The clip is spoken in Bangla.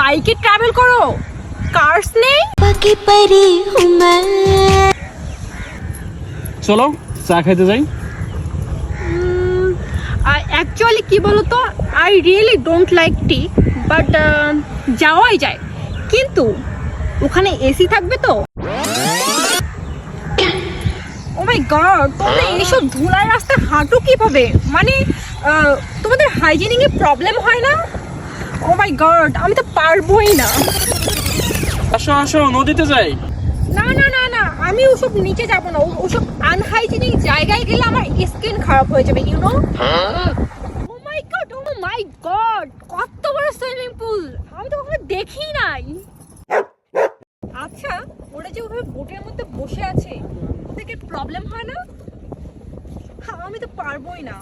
বাইকে ট্রাভেল করো, কার্স নেই? চলো চা খাইতে যাই। অ্যাকচুয়ালি কি বলতো, I really don't like tea, but যাওয়াই যায়। কিন্তু ওখানে এসি থাকবে তো? ও মাই গড, তোমরা এইসব ধুলার রাস্তায় হাঁটো কিভাবে? মানে তোমাদের হাইজিনিং এ প্রবলেম হয় না? ও মাই গড, আমি তো পারবোই না। আসো আসো নদীতে যাই। না না না না, আমি ওসব নিচে যাব না। ওসব আনহাইজিনিক জায়গায় গেলে আমার স্কিন খারাপ হয়ে যাবে, you know. Oh my god, oh my god, কত বড় সুইমিং পুল, আমি তো কখনো দেখি নাই। আচ্ছা, ওরা যে ওভাবে বোটের মধ্যে বসে আছে, ওদেরকে প্রবলেম হয় না? আমি তো পারবোই না।